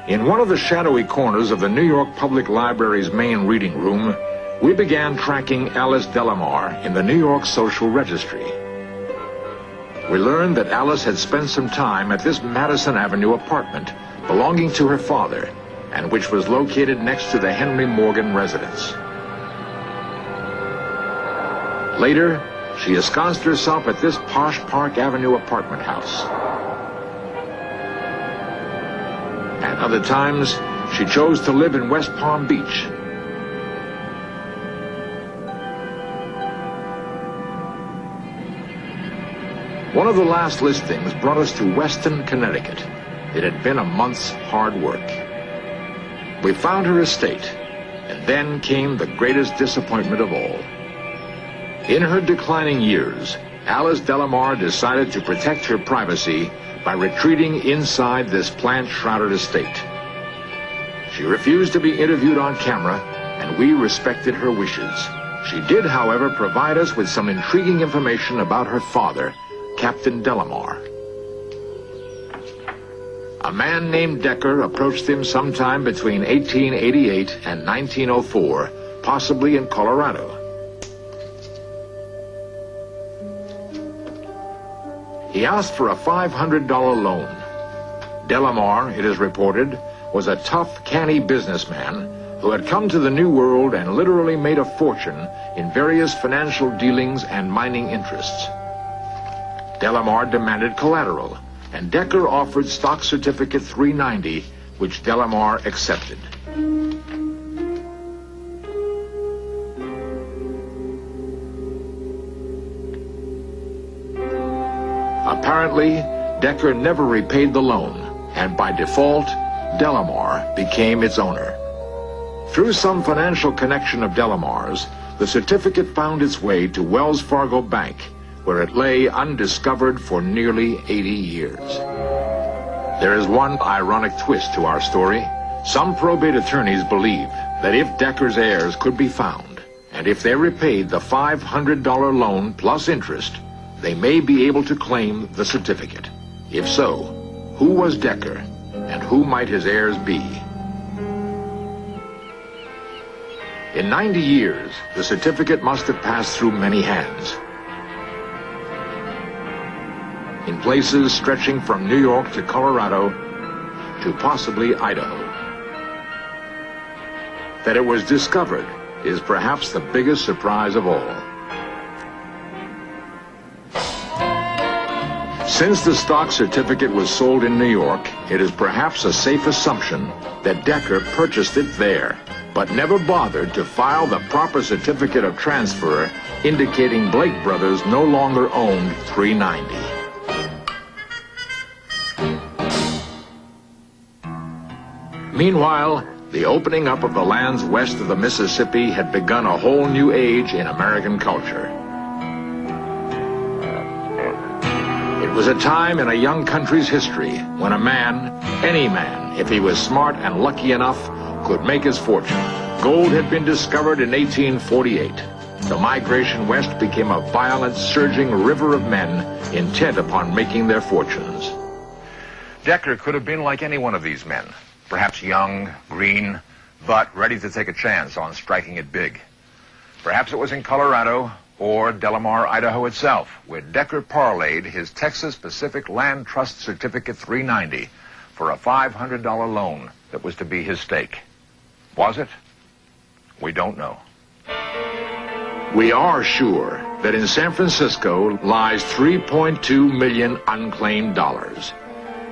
In one of the shadowy corners of the New York Public Library's main reading room, we began tracking Alice Delamar in the New York Social Registry. We learned that Alice had spent some time at this Madison Avenue apartment belonging to her father, and which was located next to the Henry Morgan residence. Later, she ensconced herself at this posh Park Avenue apartment house. At other times, she chose to live in West Palm Beach. One of the last listings brought us to Weston, Connecticut. It had been a month's hard work. We found her estate, and then came the greatest disappointment of all. In her declining years, Alice Delamar decided to protect her privacy by retreating inside this plant-shrouded estate. She refused to be interviewed on camera, and we respected her wishes. She did, however, provide us with some intriguing information about her father, Captain Delamar. A man named Decker approached him sometime between 1888 and 1904, possibly in Colorado. He asked for a $500 loan. Delamar, it is reported, was a tough, canny businessman who had come to the New World and literally made a fortune in various financial dealings and mining interests. Delamar demanded collateral, and Decker offered stock certificate 390, which Delamar accepted. Apparently, Decker never repaid the loan, and by default, Delamar became its owner. Through some financial connection of Delamar's, the certificate found its way to Wells Fargo Bank, where it lay undiscovered for nearly 80 years. There is one ironic twist to our story. Some probate attorneys believe that if Decker's heirs could be found, and if they repaid the $500 loan plus interest, they may be able to claim the certificate. If so, who was Decker, and who might his heirs be? In 90 years, the certificate must have passed through many hands. In places stretching from New York to Colorado to possibly Idaho. That it was discovered is perhaps the biggest surprise of all. Since the stock certificate was sold in New York, it is perhaps a safe assumption that Decker purchased it there, but never bothered to file the proper certificate of transfer indicating Blake Brothers no longer owned 390. Meanwhile, the opening up of the lands west of the Mississippi had begun a whole new age in American culture. It was a time in a young country's history when a man, any man, if he was smart and lucky enough, could make his fortune. Gold had been discovered in 1848. The migration west became a violent, surging river of men intent upon making their fortunes. Decker could have been like any one of these men. Perhaps young, green, but ready to take a chance on striking it big. Perhaps it was in Colorado or Delamar, Idaho itself, where Decker parlayed his Texas Pacific Land Trust Certificate 390 for a $500 loan that was to be his stake. Was it? We don't know. We are sure that in San Francisco lies 3.2 million unclaimed dollars.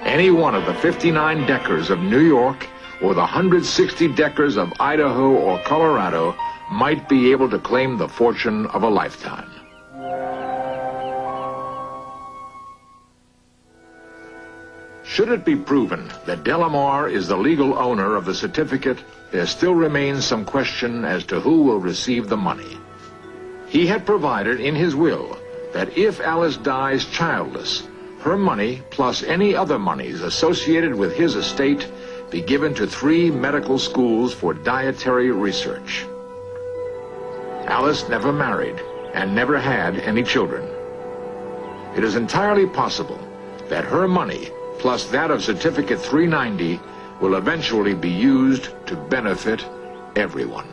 Any one of the 59 Deckers of New York or the 160 Deckers of Idaho or Colorado might be able to claim the fortune of a lifetime. Should it be proven that Delamar is the legal owner of the certificate, there still remains some question as to who will receive the money. He had provided in his will that if Alice dies childless, her money, plus any other monies associated with his estate, be given to 3 medical schools for dietary research. Alice never married and never had any children. It is entirely possible that her money, plus that of Certificate 390, will eventually be used to benefit everyone.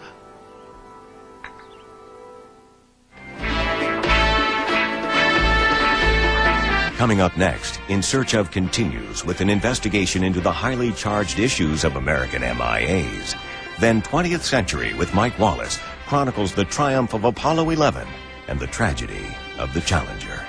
Coming up next, In Search Of continues with an investigation into the highly charged issues of American MIAs. Then 20th Century with Mike Wallace chronicles the triumph of Apollo 11 and the tragedy of the Challenger.